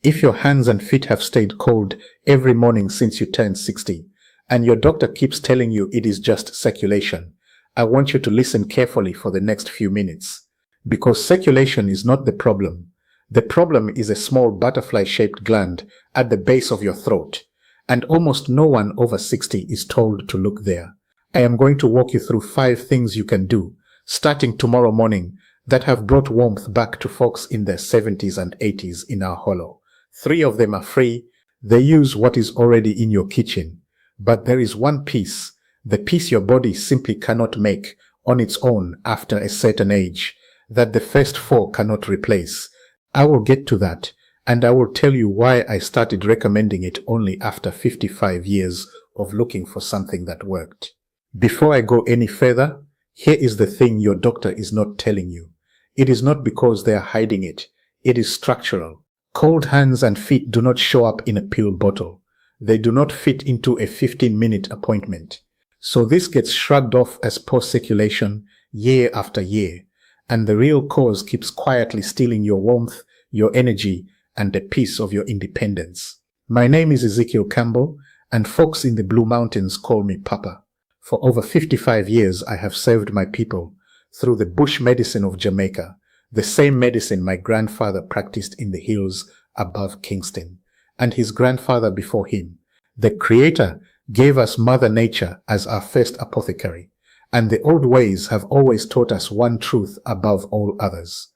If your hands and feet have stayed cold every morning since you turned 60, and your doctor keeps telling you it is just circulation, I want you to listen carefully for the next few minutes. Because circulation is not the problem. The problem is a small butterfly-shaped gland at the base of your throat, and almost no one over 60 is told to look there. I am going to walk you through 5 things you can do, starting tomorrow morning, that have brought warmth back to folks in their 70s and 80s in our hollow. 3 of them are free. They use what is already in your kitchen. But there is one piece, the piece your body simply cannot make on its own after a certain age, that the first 4 cannot replace. I will get to that, and I will tell you why I started recommending it only after 55 years of looking for something that worked. Before I go any further, here is the thing your doctor is not telling you. It is not because they are hiding it. It is structural. Cold hands and feet do not show up in a pill bottle. They do not fit into a 15-minute appointment. So this gets shrugged off as poor circulation year after year, and the real cause keeps quietly stealing your warmth, your energy, and a piece of your independence. My name is Ezekiel Campbell, and folks in the Blue Mountains call me Papa. For over 55 years, I have served my people through the bush medicine of Jamaica, the same medicine my grandfather practiced in the hills above Kingston, and his grandfather before him. The Creator gave us Mother Nature as our first apothecary, and the old ways have always taught us one truth above all others.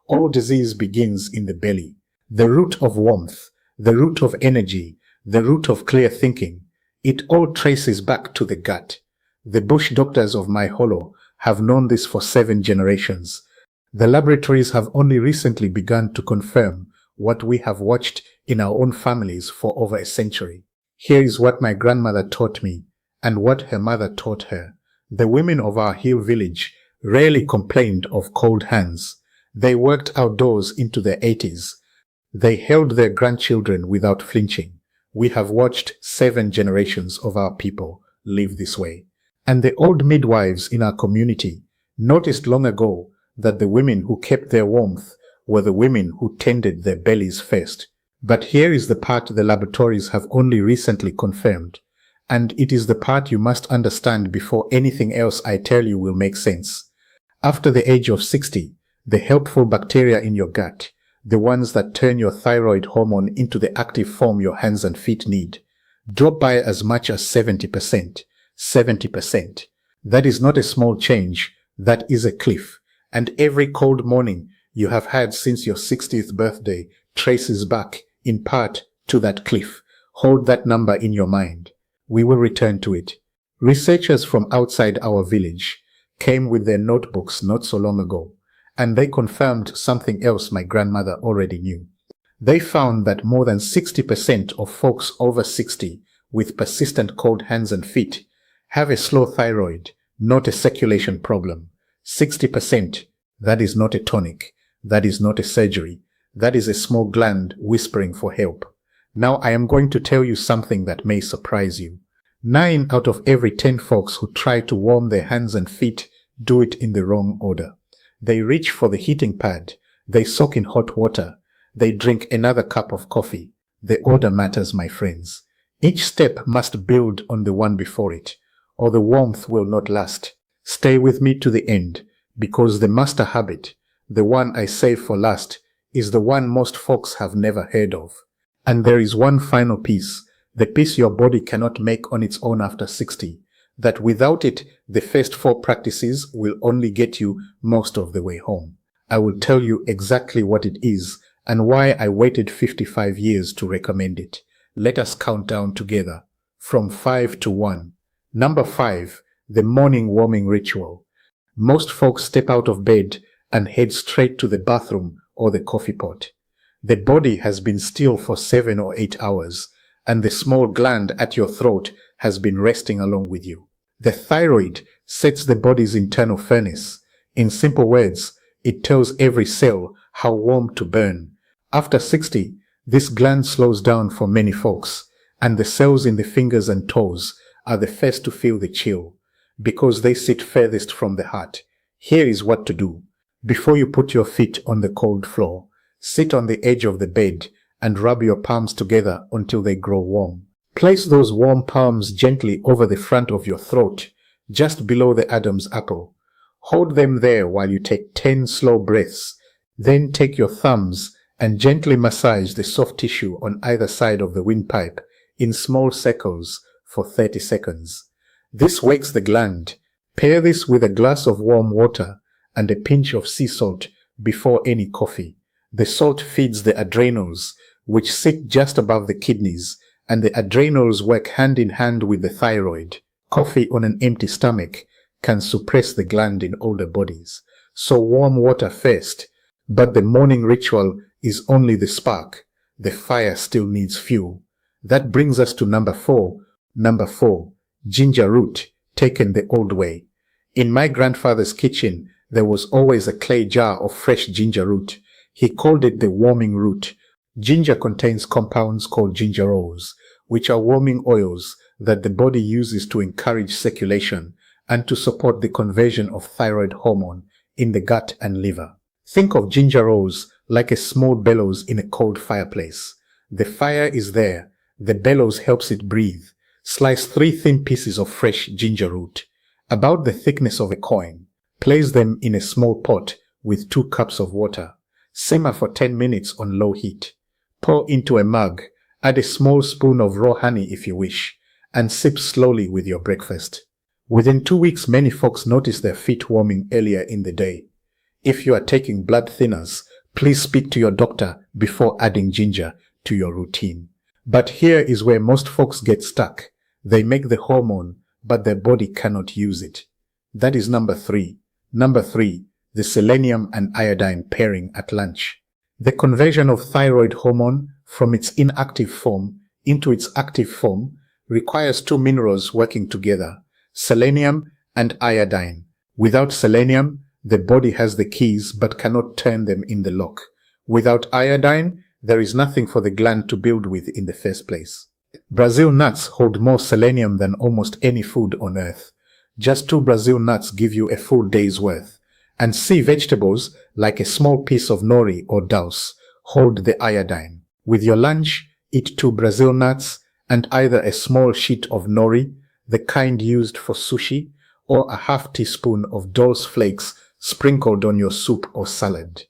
All disease begins in the belly, the root of warmth, the root of energy, the root of clear thinking. It all traces back to the gut. The bush doctors of my hollow have known this for 7 generations. The laboratories have only recently begun to confirm what we have watched in our own families for over a century. Here is what my grandmother taught me and what her mother taught her. The women of our hill village rarely complained of cold hands. They worked outdoors into their 80s. They held their grandchildren without flinching. We have watched 7 generations of our people live this way. And the old midwives in our community noticed long ago that the women who kept their warmth were the women who tended their bellies first. But here is the part the laboratories have only recently confirmed, and it is the part you must understand before anything else I tell you will make sense. After the age of 60, the helpful bacteria in your gut, the ones that turn your thyroid hormone into the active form your hands and feet need, drop by as much as 70%. 70%. That is not a small change. That is a cliff. And every cold morning you have had since your 60th birthday traces back, in part, to that cliff. Hold that number in your mind. We will return to it. Researchers from outside our village came with their notebooks not so long ago, and they confirmed something else my grandmother already knew. They found that more than 60% of folks over 60 with persistent cold hands and feet have a slow thyroid, not a circulation problem. 60%, that is not a tonic. That is not a surgery. That is a small gland whispering for help. Now I am going to tell you something that may surprise you. 9 out of every 10 folks who try to warm their hands and feet do it in the wrong order. They reach for the heating pad. They soak in hot water. They drink another cup of coffee. The order matters, my friends. Each step must build on the one before it, or the warmth will not last. Stay with me to the end, because the master habit, the one I save for last, is the one most folks have never heard of. And there is one final piece, the piece your body cannot make on its own after 60, that without it, the first 4 practices will only get you most of the way home. I will tell you exactly what it is and why I waited 55 years to recommend it. Let us count down together, from 5 to 1. Number 5, the morning warming ritual. Most folks step out of bed and head straight to the bathroom or the coffee pot. The body has been still for 7 or 8 hours, and the small gland at your throat has been resting along with you. The thyroid sets the body's internal furnace. In simple words, it tells every cell how warm to burn. After 60, this gland slows down for many folks, and the cells in the fingers and toes are the first to feel the chill, because they sit furthest from the heart. Here is what to do. Before you put your feet on the cold floor, sit on the edge of the bed and rub your palms together until they grow warm. Place those warm palms gently over the front of your throat, just below the Adam's apple. Hold them there while you take 10 slow breaths. Then take your thumbs and gently massage the soft tissue on either side of the windpipe in small circles for 30 seconds. This wakes the gland. Pair this with a glass of warm water and a pinch of sea salt before any coffee. The salt feeds the adrenals, which sit just above the kidneys, and the adrenals work hand in hand with the thyroid. Coffee on an empty stomach can suppress the gland in older bodies. So warm water first, but the morning ritual is only the spark. The fire still needs fuel. That brings us to number 4. Number 4, ginger root, taken the old way. In my grandfather's kitchen, there was always a clay jar of fresh ginger root. He called it the warming root. Ginger contains compounds called gingerols, which are warming oils that the body uses to encourage circulation and to support the conversion of thyroid hormone in the gut and liver. Think of gingerols like a small bellows in a cold fireplace. The fire is there. The bellows helps it breathe. Slice 3 thin pieces of fresh ginger root, about the thickness of a coin. Place them in a small pot with 2 cups of water. Simmer for 10 minutes on low heat. Pour into a mug. Add a small spoon of raw honey if you wish, and sip slowly with your breakfast. Within 2 weeks, many folks notice their feet warming earlier in the day. If you are taking blood thinners, please speak to your doctor before adding ginger to your routine. But here is where most folks get stuck. They make the hormone, but their body cannot use it. That is number 3. Number 3, the selenium and iodine pairing at lunch. The conversion of thyroid hormone from its inactive form into its active form requires 2 minerals working together, selenium and iodine. Without selenium, the body has the keys but cannot turn them in the lock. Without iodine, there is nothing for the gland to build with in the first place. Brazil nuts hold more selenium than almost any food on earth. Just 2 Brazil nuts give you a full day's worth. And sea vegetables, like a small piece of nori or dulse, hold the iodine. With your lunch, eat 2 Brazil nuts and either a small sheet of nori, the kind used for sushi, or a half teaspoon of dulse flakes sprinkled on your soup or salad.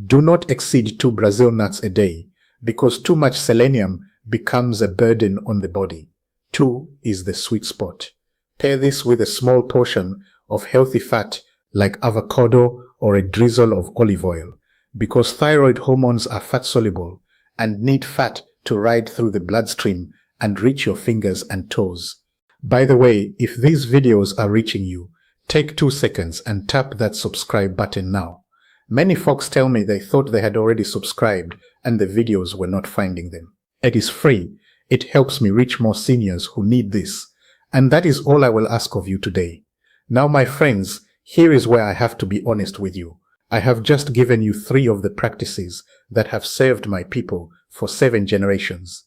Do not exceed 2 Brazil nuts a day, because too much selenium becomes a burden on the body. 2 is the sweet spot. Pair this with a small portion of healthy fat like avocado or a drizzle of olive oil, because thyroid hormones are fat soluble and need fat to ride through the bloodstream and reach your fingers and toes. By the way, if these videos are reaching you, take 2 seconds and tap that subscribe button now. Many folks tell me they thought they had already subscribed and the videos were not finding them. It is free. It helps me reach more seniors who need this. And that is all I will ask of you today. Now, my friends, here is where I have to be honest with you. I have just given you 3 of the practices that have served my people for 7 generations.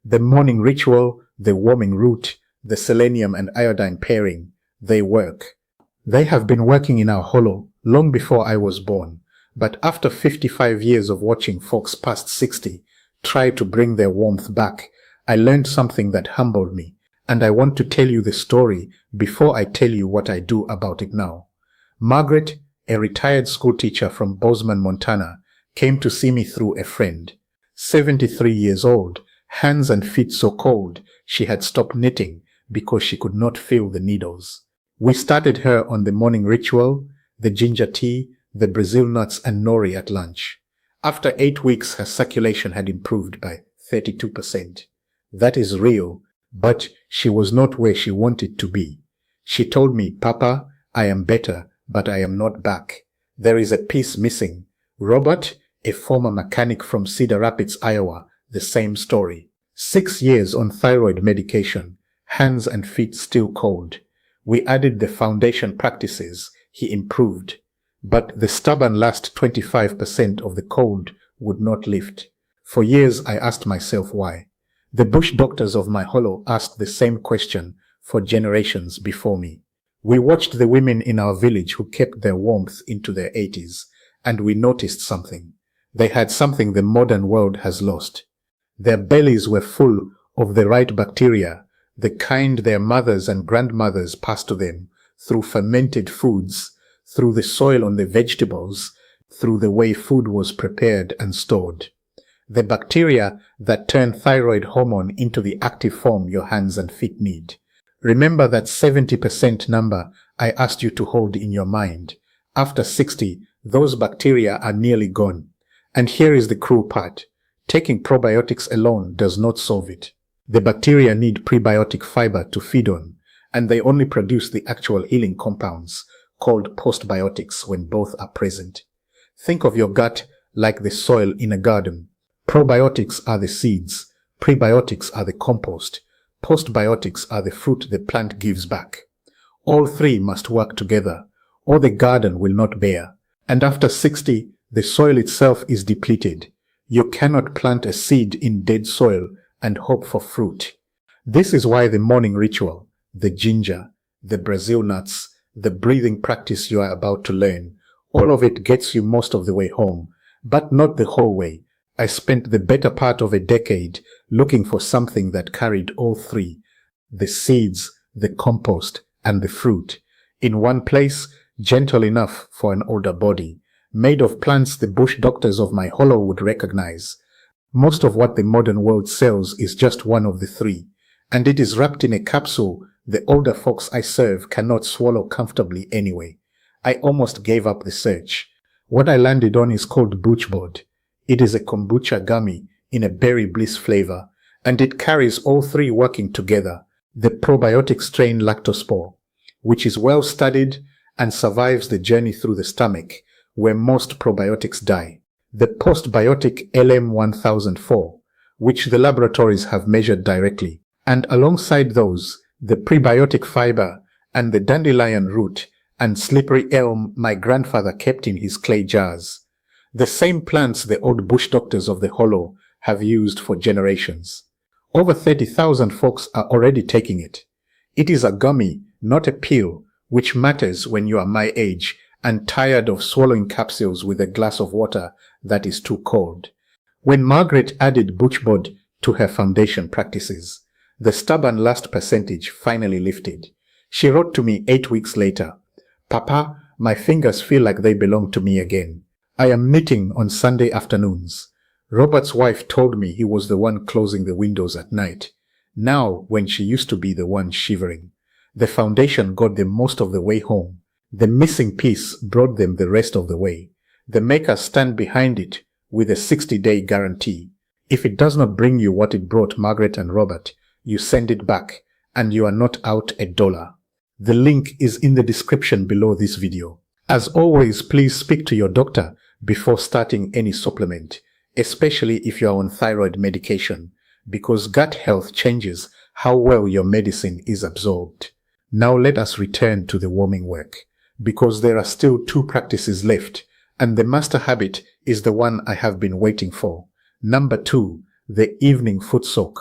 The morning ritual, the warming root, the selenium and iodine pairing, they work. They have been working in our hollow long before I was born. But after 55 years of watching folks past 60 try to bring their warmth back, I learned something that humbled me, and I want to tell you the story before I tell you what I do about it now. Margaret, a retired school teacher from Bozeman, Montana, came to see me through a friend. 73 years old, hands and feet so cold, she had stopped knitting because she could not feel the needles. We started her on the morning ritual, the ginger tea, the Brazil nuts and nori at lunch. After 8 weeks, her circulation had improved by 32%. That is real, but she was not where she wanted to be. She told me, "Papa, I am better, but I am not back. There is a piece missing." Robert, a former mechanic from Cedar Rapids, Iowa, the same story. 6 years on thyroid medication, hands and feet still cold. We added the foundation practices. He improved. But the stubborn last 25% of the cold would not lift. For years I asked myself why. The bush doctors of my hollow asked the same question for generations before me. We watched the women in our village who kept their warmth into their 80s, and we noticed something. They had something the modern world has lost. Their bellies were full of the right bacteria, the kind their mothers and grandmothers passed to them through fermented foods, through the soil on the vegetables, through the way food was prepared and stored. The bacteria that turn thyroid hormone into the active form your hands and feet need. Remember that 70% number I asked you to hold in your mind. After 60, those bacteria are nearly gone. And here is the cruel part. Taking probiotics alone does not solve it. The bacteria need prebiotic fiber to feed on, and they only produce the actual healing compounds called postbiotics when both are present. Think of your gut like the soil in a garden. Probiotics are the seeds, prebiotics are the compost, postbiotics are the fruit the plant gives back. All three must work together, or the garden will not bear. And after 60, the soil itself is depleted. You cannot plant a seed in dead soil and hope for fruit. This is why the morning ritual, the ginger, the Brazil nuts, the breathing practice you are about to learn, all of it gets you most of the way home, but not the whole way. I spent the better part of a decade looking for something that carried all three, the seeds, the compost, and the fruit, in one place, gentle enough for an older body, made of plants the bush doctors of my hollow would recognize. Most of what the modern world sells is just one of the three, and it is wrapped in a capsule the older folks I serve cannot swallow comfortably anyway. I almost gave up the search. What I landed on is called Butchboard. It is a kombucha gummy in a berry bliss flavor, and it carries all three working together. The probiotic strain lactospore, which is well studied and survives the journey through the stomach, where most probiotics die. The postbiotic LM1004, which the laboratories have measured directly, and alongside those, the prebiotic fiber and the dandelion root and slippery elm my grandfather kept in his clay jars. The same plants the old bush doctors of the hollow have used for generations. Over 30,000 folks are already taking it. It is a gummy, not a pill, which matters when you are my age and tired of swallowing capsules with a glass of water that is too cold. When Margaret added Butchboard to her foundation practices, the stubborn last percentage finally lifted. She wrote to me 8 weeks later, "Papa, my fingers feel like they belong to me again. I am knitting on Sunday afternoons. Robert's wife told me he was the one closing the windows at night. Now, when she used to be the one shivering. The foundation got them most of the way home. The missing piece brought them the rest of the way. The makers stand behind it with a 60-day guarantee. If it does not bring you what it brought Margaret and Robert, you send it back and you are not out $1. The link is in the description below this video. As always, please speak to your doctor before starting any supplement, especially if you are on thyroid medication, because gut health changes how well your medicine is absorbed. Now let us return to the warming work, because there are still 2 practices left, and the master habit is the one I have been waiting for. Number 2, the evening foot soak.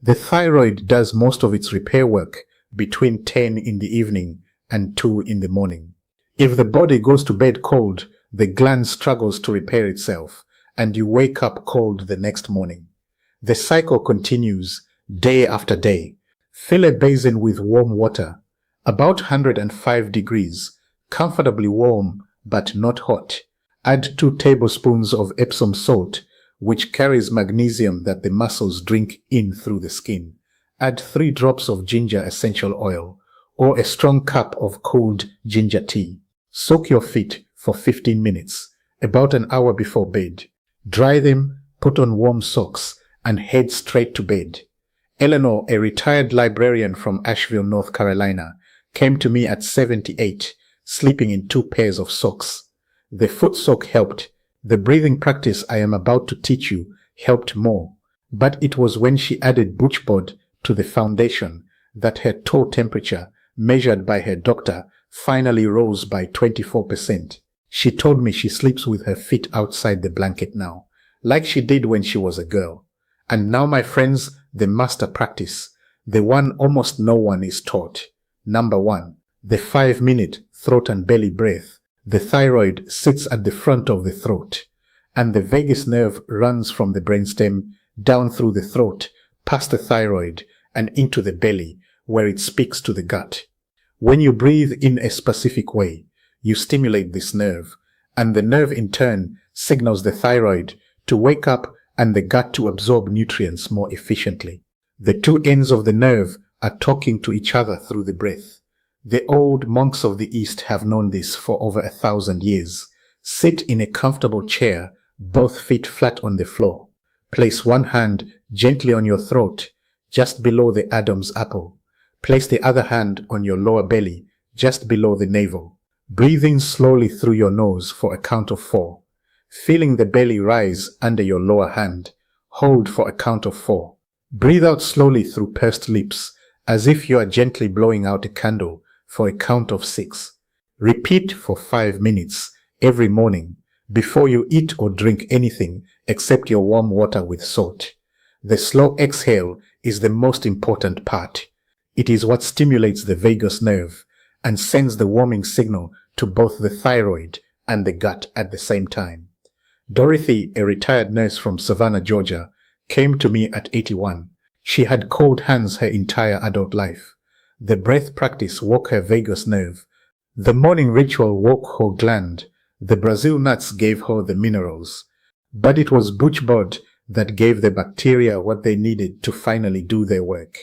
The thyroid does most of its repair work between 10 in the evening and 2 in the morning. If the body goes to bed cold, the gland struggles to repair itself, and you wake up cold the next morning. The cycle continues day after day. Fill a basin with warm water, about 105 degrees, comfortably warm but not hot. Add 2 tablespoons of Epsom salt, which carries magnesium that the muscles drink in through the skin. Add 3 drops of ginger essential oil, or a strong cup of cold ginger tea. Soak your feet for 15 minutes, about an hour before bed. Dry them, put on warm socks, and head straight to bed. Eleanor, a retired librarian from Asheville, North Carolina, came to me at 78, sleeping in 2 pairs of socks. The foot soak helped. The breathing practice I am about to teach you helped more, but it was when she added Butchboard to the foundation that her toe temperature, measured by her doctor, finally rose by 24%. She told me she sleeps with her feet outside the blanket now, like she did when she was a girl. And now, my friends, the master practice, the one almost no one is taught. Number 1, the 5-minute throat and belly breath. The thyroid sits at the front of the throat, and the vagus nerve runs from the brainstem down through the throat, past the thyroid, and into the belly, where it speaks to the gut. When you breathe in a specific way, you stimulate this nerve, and the nerve in turn signals the thyroid to wake up and the gut to absorb nutrients more efficiently. The two ends of the nerve are talking to each other through the breath. The old monks of the East have known this for over 1,000 years. Sit in a comfortable chair, both feet flat on the floor. Place one hand gently on your throat, just below the Adam's apple. Place the other hand on your lower belly, just below the navel. Breathe in slowly through your nose for a count of 4. Feeling the belly rise under your lower hand. Hold for a count of 4. Breathe out slowly through pursed lips, as if you are gently blowing out a candle for a count of 6. Repeat for 5 minutes every morning before you eat or drink anything except your warm water with salt. The slow exhale is the most important part. It is what stimulates the vagus nerve and sends the warming signal to both the thyroid and the gut at the same time. Dorothy, a retired nurse from Savannah, Georgia, came to me at 81. She had cold hands her entire adult life. The breath practice woke her vagus nerve. The morning ritual woke her gland. The Brazil nuts gave her the minerals. But it was buchbod that gave the bacteria what they needed to finally do their work.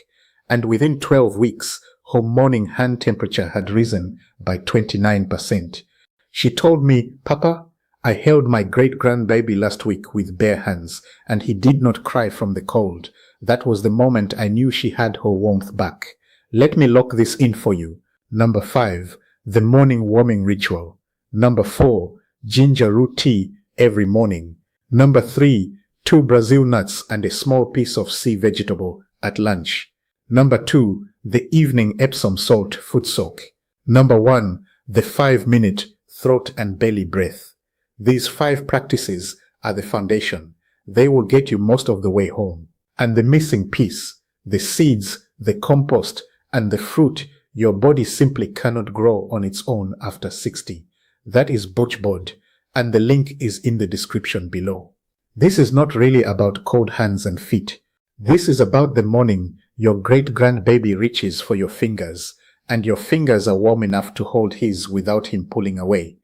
And within 12 weeks, her morning hand temperature had risen by 29%. She told me, "Papa, I held my great-grandbaby last week with bare hands, and he did not cry from the cold. That was the moment I knew she had her warmth back. Let me lock this in for you. Number 5, the morning warming ritual. Number 4, ginger root tea every morning. Number 3, 2 Brazil nuts and a small piece of sea vegetable at lunch. Number 2, the evening Epsom salt foot soak. Number 1, the 5-minute throat and belly breath. These 5 practices are the foundation. They will get you most of the way home. And the missing piece, the seeds, the compost, and the fruit your body simply cannot grow on its own after 60. That is buchbod, and the link is in the description below. This is not really about cold hands and feet. This is about the morning your great-grandbaby reaches for your fingers, and your fingers are warm enough to hold his without him pulling away.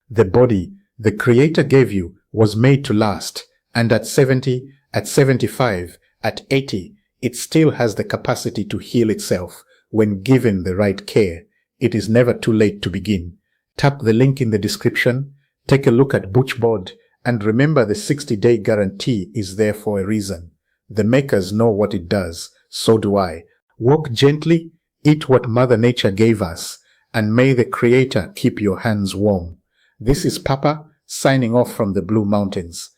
The body the Creator gave you was made to last, and at 70, at 75, at 80, it still has the capacity to heal itself when given the right care. It is never too late to begin. Tap the link in the description, take a look at buchbod, and remember the 60-day guarantee is there for a reason. The makers know what it does, so do I. Walk gently, eat what Mother Nature gave us, and may the Creator keep your hands warm. This is Papa, signing off from the Blue Mountains.